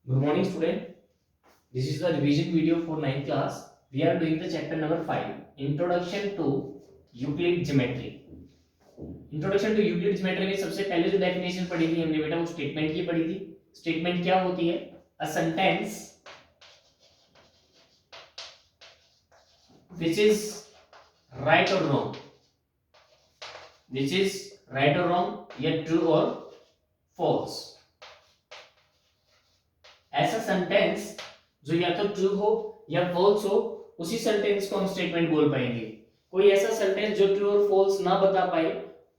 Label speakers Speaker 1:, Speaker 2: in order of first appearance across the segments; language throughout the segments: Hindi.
Speaker 1: Good morning, student. This is the revision video for 9th class. We are doing the chapter number 5, Introduction to Euclid Geometry. Introduction to Euclid Geometry में सबसे पहले जो डेफिनेशन पढ़ी थी हमने बेटा वो स्टेटमेंट की पढ़ी थी. स्टेटमेंट क्या होती है? A sentence which is right or wrong, which is right or wrong या true or false. ऐसा सेंटेंस जो या तो ट्रू हो या फॉल्स हो, उसी सेंटेंस को हम स्टेटमेंट बोल पाएंगे. कोई ऐसा सेंटेंस जो ट्रू और फॉल्स ना बता पाए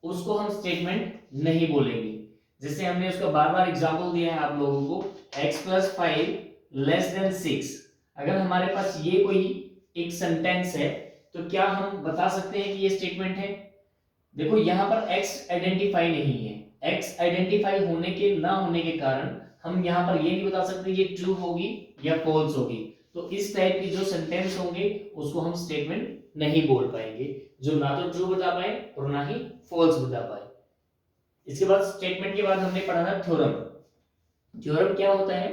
Speaker 1: उसको हम स्टेटमेंट नहीं बोलेंगे. जैसे हमने उसका बार बार एग्जांपल दिया है आप लोगों को, x + 5 < 6. अगर हमारे पास ये कोई एक सेंटेंस है तो क्या हम बता सकते हैं कि ये स्टेटमेंट है? देखो यहाँ पर x आइडेंटिफाई नहीं है. x आइडेंटिफाई होने के ना होने के कारण हम यहाँ पर ये नहीं बता सकते ये ट्रू होगी या फॉल्स होगी. तो इस टाइप की जो सेंटेंस होंगे उसको हम स्टेटमेंट नहीं बोल पाएंगे, जो ना तो ट्रू बता पाए और ना ही फॉल्स बता पाए. इसके बाद स्टेटमेंट के बाद हमने पढ़ा था थ्योरम. थ्योरम क्या होता है?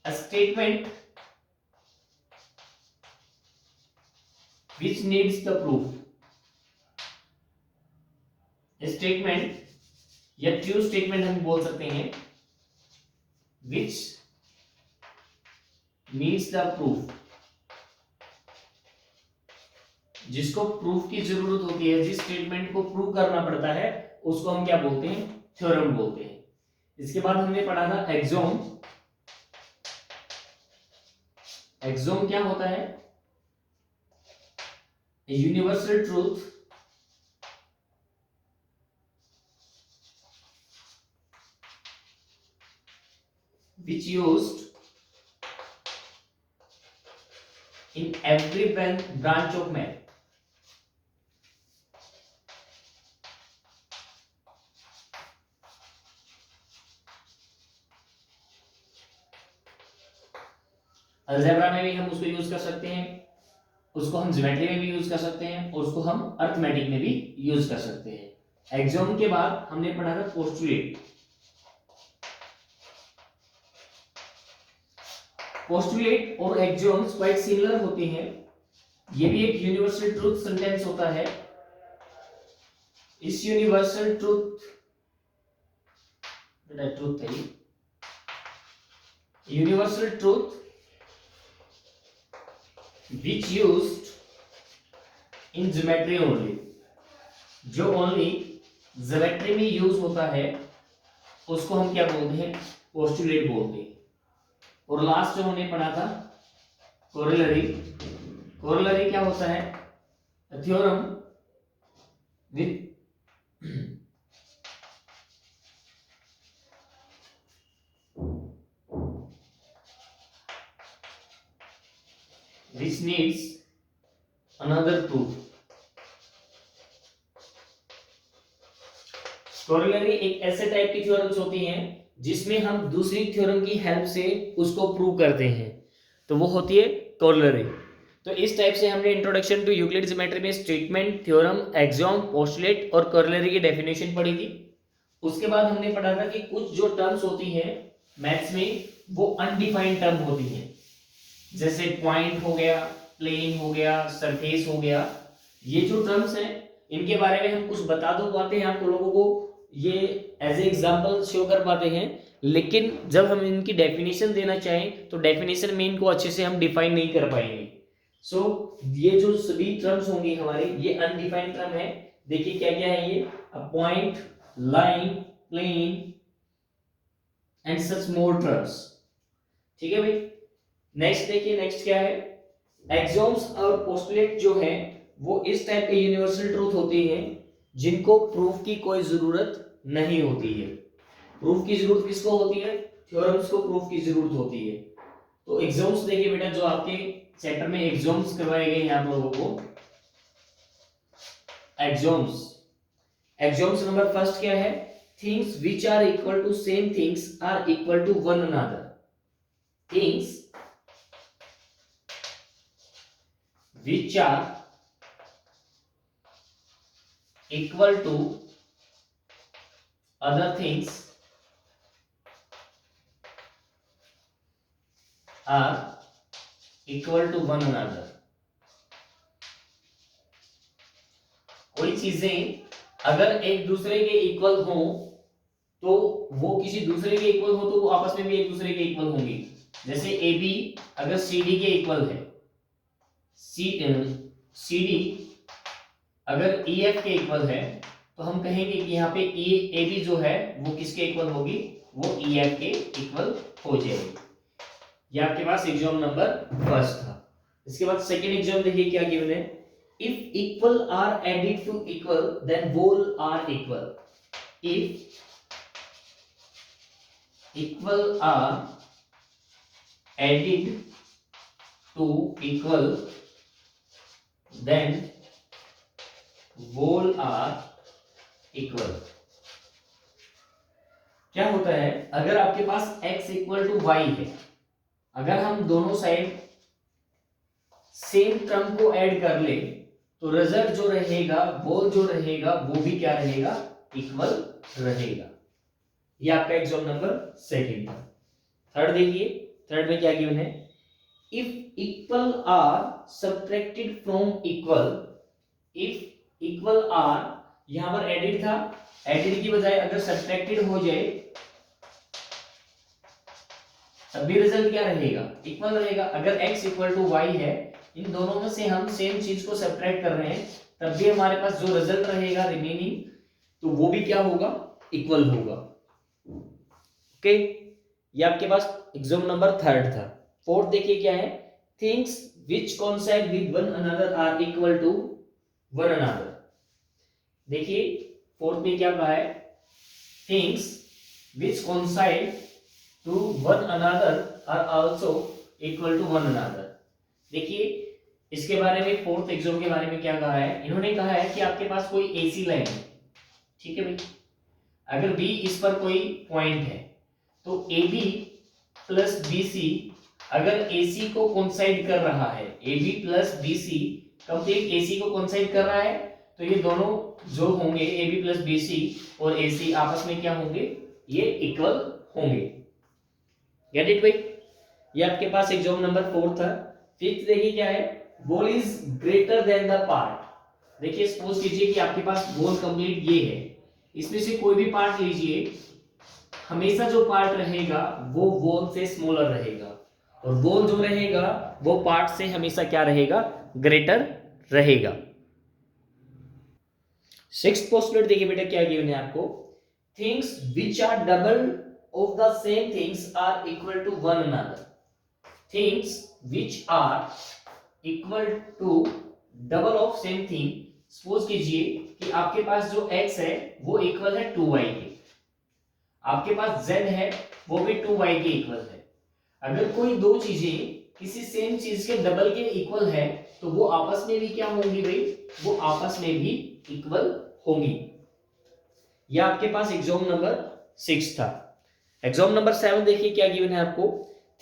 Speaker 1: A statement which needs the proof. Statement या ट्रू स्टेटमेंट हम बोल सकते हैं which needs the proof, जिसको प्रूफ की जरूरत होती है, जिस स्टेटमेंट को प्रूव करना पड़ता है उसको हम क्या बोलते हैं? थ्योरम बोलते हैं. इसके बाद हमने पढ़ा था एक्सोम. एक्सोम क्या होता है? Universal truth which used in every branch of math. Algebra में भी हम उसको यूज कर सकते हैं, उसको हम ज्योमेट्री में भी यूज कर सकते हैं और उसको हम अर्थमेटिक में भी यूज कर सकते हैं. एक्सोम के बाद हमने पढ़ा था पोस्टुलेट. पोस्टुलेट और एक्सोम्स क्वाइट सिमिलर होते हैं. ये भी एक यूनिवर्सल ट्रूथ सेंटेंस होता है. इस यूनिवर्सल ट्रूथ है, universal truth which used in geometry only, जो ओनली ज्योमेट्री में यूज होता है उसको हम क्या बोलते हैं? पोस्टुलेट बोलते हैं. और लास्ट जो हमने पढ़ा था कोरोलरी. कोरोलरी क्या होता है? Theorem with which needs another proof. Corollary एक ऐसे टाइप की थ्योरम्स होती हैं जिसमें हम दूसरी थ्योरम की हेल्प से उसको प्रूव करते हैं, तो वो होती है कोरोलरी. तो इस टाइप से हमने इंट्रोडक्शन टू यूक्लिड ज्योमेट्री में स्टेटमेंट, थ्योरम, एक्सोम, पोस्टुलेट और कोरोलरी की डेफिनेशन पढ़ी थी. उसके बाद हमने पढ़ा था कि कुछ जो टर्म्स होती हैं मैथ्स में वो अनडिफाइंड टर्म होती हैं, जैसे पॉइंट हो गया, प्लेन हो गया, सरफेस हो गया. ये जो टर्म्स हैं इनके बारे में हम कुछ बता तो पाते हैं आप लोगों को, ये एज ए एग्जांपल शो कर पाते हैं, लेकिन जब हम इनकी डेफिनेशन देना चाहें तो डेफिनेशन में इनको अच्छे से हम डिफाइन नहीं कर पाएंगे. सो ये जो सभी टर्म्स होंगी हमारे ये अनडिफाइंड टर्म है. देखिए क्या क्या है ये? A point, line, plane and such more terms. ठीक है भाई. नेक्स्ट देखिए, नेक्स्ट क्या है? एक्सोम्स और पोस्टुलेट जो है वो इस टाइप के यूनिवर्सल ट्रूथ होते हैं जिनको प्रूफ की कोई जरूरत नहीं होती है. प्रूफ की जरूरत किसको होती है? थ्योरम्स को प्रूफ की जरूरत होती है. तो एक्सोम्स देखिए बेटा, जो आपके चैप्टर में एक्सोम्स करवाए गए हैं आप लोगों को. एक्सोम्स, एक्सोम्स नंबर फर्स्ट क्या है? Things which are equal to same things are equal to one another. Things which are equal to other things are equal to one another. कोई चीजें अगर एक दूसरे के इक्वल हो तो वो किसी दूसरे के इक्वल हो तो वो आपस में भी एक दूसरे के इक्वल होंगी। जैसे ए बी अगर सी डी के इक्वल है, सी डी अगर ई एफ के इक्वल है, तो हम कहेंगे कि यहाँ पे ए बी जो है वो किसके इक्वल होगी, वो ई एफ के इक्वल हो जाएगी। ये आपके पास एग्जाम नंबर फर्स्ट था। इसके बाद सेकेंड एग्जाम देखिए क्या गिवन है, if equal are added to equal then whole are equal. If equal are added to equal then whole are equal। क्या होता है, अगर आपके पास x इक्वल टू वाई है, अगर हम दोनों साइड सेम टर्म को ऐड कर ले तो रिजल्ट जो रहेगा, होल जो रहेगा वो भी क्या रहेगा, इक्वल रहेगा। ये आपका एग्जाम नंबर सेकंड था। थर्ड देखिए, थर्ड में क्या गिवन है, if equal are subtracted from equal. If equal are यहां पर एडिड था, एडिड की बजाय अगर सब्ट्रैक्टेड हो जाए तब भी रिजल्ट क्या रहेगा, इक्वल रहेगा। अगर x इक्वल टू वाई है, इन दोनों में से हम सेम चीज को सब्ट्रैक्ट कर रहे हैं, तब भी हमारे पास जो रिजल्ट रहेगा रिमेनिंग, तो वो भी क्या होगा, इक्वल होगा। ओके, ये आपके पास एग्जाम नंबर थर्ड था। फोर्थ देखिए क्या है, things which coincide with one another are equal to one another. देखिए फोर्थ में क्या कहा है, things which coincide to one another are also equal to one another. देखिए इसके बारे में, फोर्थ एग्जाम के बारे में क्या कहा है, इन्होंने कहा है कि आपके पास कोई एसी लाइन है, ठीक है भाई, अगर बी इस पर कोई पॉइंट है तो A B plus B C अगर ए सी को कोइंसाइड कर रहा है, A B plus B C complete A C को कोइंसाइड कर रहा है, तो ये दोनों जो होंगे A B plus B C और ए सी आपस में क्या होंगे, ये इक्वल होंगे। गेट इट भाई, ये आपके पास एग्जाम नंबर फोर्थ था। फिफ्थ देखिए क्या है, wall is greater than the part. देखिए सपोज कीजिए कि आपके पास वॉल कंप्लीट ये है, इसमें से कोई भी पार्ट लीजिए, हमेशा जो पार्ट रहेगा वो वॉल से स्मॉलर रहेगा, और वॉल जो रहेगा वो पार्ट से हमेशा क्या रहेगा, ग्रेटर रहेगा। सिक्स्थ पोस्टुलेट देखिए बेटा क्या गिवन है आपको, things which are double of the same things are equal to one another. Things which are equal to double of same thing. Suppose कीजिए कि आपके पास जो x है वो इक्वल है 2y के, आपके पास z है वो भी 2y के इक्वल है। अगर कोई दो चीजें किसी सेम चीज के डबल के इक्वल है तो वो आपस में भी क्या होंगी भाई, वो आपस में भी इक्वल होंगी। यह आपके पास एग्जाम नंबर 6 था। एग्जाम नंबर 7 देखिए क्या गिवन है आपको,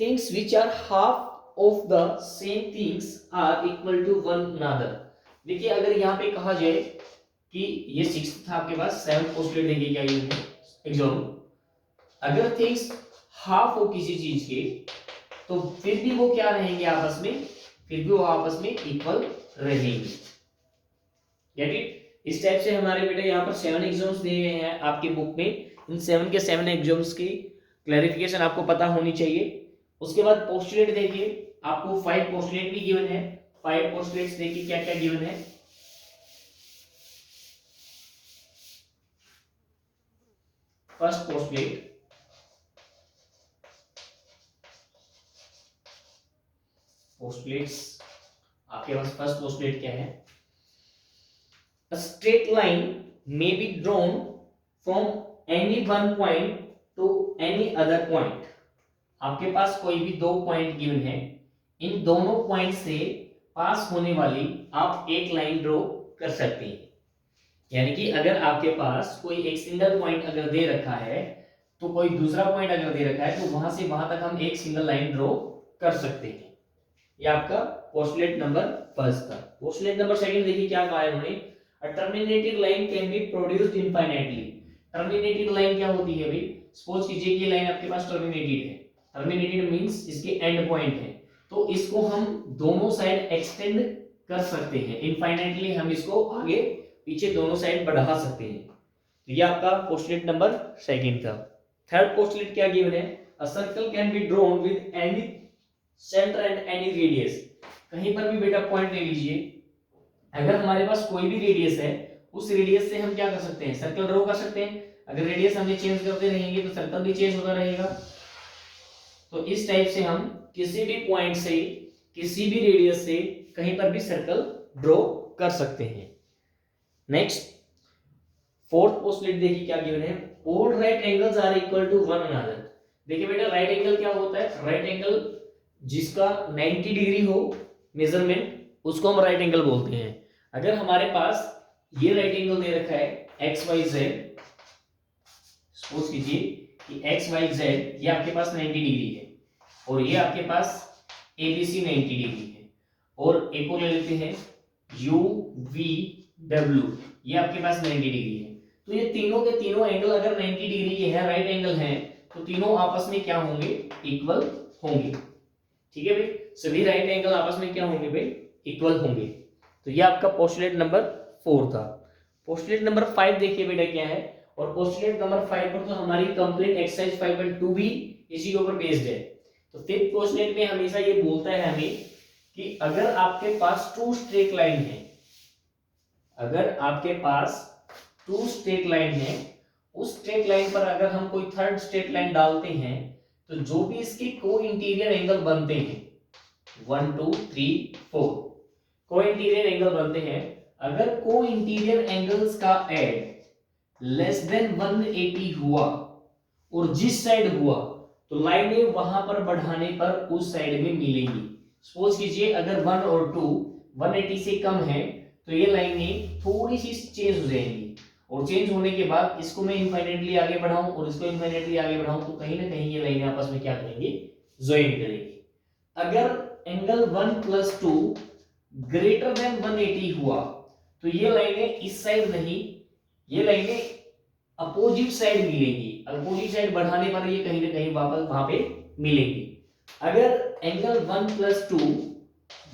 Speaker 1: things which are half of the same things are equal to one another. देखिए अगर यहाँ पे कहा जाए कि ये 6 था आपके पास, 7 पोस्टुलेट देखिए क्या गिवन है एग्जाम, अगर थिंग्स हाफ हो किसी चीज के तो फिर भी वो क्या रहेंगे आपस में, फिर भी वो आपस में इक्वल रहेंगे। Get it. इस टाइप से हमारे बेटे यहाँ पर 7 एग्जाम्स दिए गए हैं आपकी बुक में। इन 7 के 7 एग्जाम्स की क्लैरिफिकेशन आपको पता होनी चाहिए। उसके बाद पोस्टुलेट देखिए, आपको 5 पोस्टुलेट भी गिवन है। 5 पोस्टुलेट्स देखिए क्या क्या गिवन है। फर्स्ट पोस्टुलेट, पोस्टुलेट्स आपके पास फर्स्ट पोस्टुलेट क्या है, a straight line may be drawn from any one point to any other point। आपके पास कोई भी दो पॉइंट गिवन है, इन दोनों पॉइंट से पास होने वाली आप एक लाइन ड्रॉ कर सकते हैं। यानी कि अगर आपके पास कोई एक सिंगल पॉइंट अगर दे रखा है तो कोई दूसरा पॉइंट अगर दे रखा है तो वहां से वहां तक हम एक सिंगल लाइन ड्रॉ कर सकते हैं। ये आपका पोस्टुलेट नंबर फर्स्ट था। पोस्टुलेट नंबर सेकंड देखिए क्या कहा है उन्होंने, a terminating line can be produced infinitely। Terminated line क्या होती है भाई? सपोज कीजिए कि ये लाइन आपके पास टर्मिनेटेड है, टर्मिनेटेड मींस इसके एंड पॉइंट है, तो इसको हम दोनों साइड एक्सटेंड कर सकते हैं, इनफाइनाइटली हम इसको आगे पीछे दोनों साइड बढ़ा सकते हैं। तो ये आपका पोस्टुलेट नंबर सेकंड था। थर्ड पोस्टुलेट क्या गिवन है? A circle can be drawn with any centre and any radius. कहीं पर भी बेटा पॉइंट ले लीजिए, अगर हमारे पास कोई भी रेडियस है, उस रेडियस से हम क्या कर सकते हैं? सर्कल ड्रॉ कर सकते हैं। अगर रेडियस हमने चेंज करते रहेंगे तो सर्कल भी चेंज होता रहेगा। तो इस टाइप से हम किसी भी पॉइंट से, किसी भी रेडियस से कहीं पर भी सर्कल ड्रॉ कर सकते हैं। नेक्स्ट फोर्थ पोस्टुलेट देखिए क्या गिवन है? All right angles are equal to one another. देखिए बेटा राइट एंगल क्या होता है? राइट एंगल जिसका 90 डिग्री हो मेजरमेंट, उसको हम राइट एंगल बोलते हैं। अगर हमारे पास ये राइट एंगल दे रखा है एक्स वाई जेड, सपोज कीजिए कि एक्स वाई जेड ये आपके पास 90 डिग्री है और ये आपके पास एबीसी 90 डिग्री है, और एक और ले लेते हैं यू वी डब्ल्यू, ये आपके पास 90 डिग्री है। तो ये तीनों के तीनों एंगल अगर 90 डिग्री के हैं, राइट एंगल हैं, तो तीनों आपस में क्या होंगे? इक्वल होंगे। ठीक है भाई, सभी राइट एंगल आपस में क्या होंगे भाई? इक्वल होंगे। तो ये आपका पोस्टुलेट नंबर 4 था। पोस्टुलेट नंबर 5 देखिए बेटा क्या है, और पोस्टुलेट नंबर 5 पर तो हमारी कंप्लीट एक्सरसाइज 5.2 भी इसी के ऊपर बेस्ड है। तो फिफ्थ पोस्टुलेट में हमेशा ये बोलता है हमें कि अगर आपके पास टू स्ट्रेट लाइन है, अगर आपके पास टू स्ट्रेट लाइन है, उस स्ट्रेट लाइन पर अगर हम कोई थर्ड स्ट्रेट लाइन डालते हैं, तो जो भी इसके को इंटीरियर एंगल बनते हैं 1 2 3 4 को इंटीरियर एंगल बनते हैं, अगर को इंटीरियर एंगल्स का एड लेस देन 180 हुआ और जिस साइड हुआ, तो लाइनें वहां पर बढ़ाने पर उस साइड में मिलेंगी। सपोज कीजिए अगर 1 और 2 180 से कम है, तो ये लाइनें थोड़ी सी चेंज हो जाएंगी, और चेंज होने के बाद इसको मैं इनफाइनाइटली आगे बढ़ाऊं और इसको इनफाइनाइटली आगे बढ़ाऊं, तो कहीं ना कहीं ये लाइनें आपस में क्या करेंगे? ज्वाइन करेंगी। अगर एंगल 1 + 2 ग्रेटर देन 180 हुआ, तो ये लाइनें इस साइड नहीं, ये लाइनें अपोजिट साइड मिलेंगी। अपोजिट साइड बढ़ाने पर ये कहीं ना कहीं वापस वहां पे मिलेंगी। अगर एंगल 1 + 2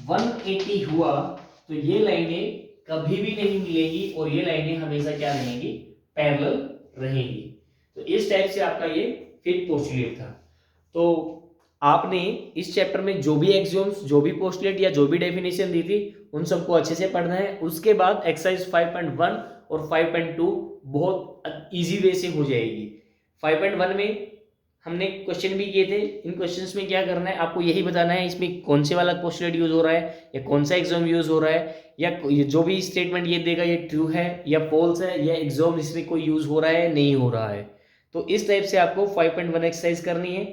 Speaker 1: 180 हुआ, तो ये लाइनें कभी भी नहीं मिलेंगी और ये लाइनें हमेशा क्या रहेंगी? पैरेलल रहेंगी। तो इस टाइप से आपका ये फिफ्थ पोस्टुलेट था। तो आपने इस चैप्टर में जो भी एक्सियोम्स, जो भी पोस्टुलेट या जो भी डेफिनेशन दी थी, उन सबको अच्छे से पढ़ना है। उसके बाद एक्सरसाइज 5.1 और 5.2 बहुत इजी वे से हो जाएगी। 5.1 में हमने क्वेश्चन भी किए थे। इन क्वेश्चंस में क्या करना है, आपको यही बताना है इसमें कौन से वाला पोस्टुलेट यूज हो रहा है या कौन सा एग्जाम यूज हो रहा है, या जो भी स्टेटमेंट ये देगा ये ट्रू है या फॉल्स है, या एग्जाम इसमें कोई यूज हो रहा है नहीं हो रहा है। तो इस टाइप से आपको 5.1 एक्सरसाइज करनी है।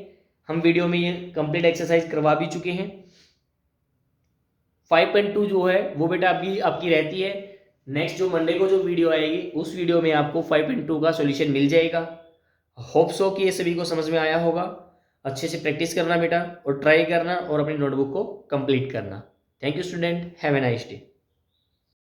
Speaker 1: हम वीडियो में ये कंप्लीट एक्सरसाइज करवा भी चुके हैं। 5.2 जो है वो बेटा आपकी रहती है। नेक्स्ट जो मंडे को जो वीडियो आएगी, उस वीडियो में आपको 5.2 का सॉल्यूशन मिल जाएगा। होप सो कि ये सभी को समझ में आया होगा। अच्छे से प्रैक्टिस करना बेटा, और ट्राई करना और अपनी नोटबुक को कंप्लीट करना। Thank you student, have a nice day.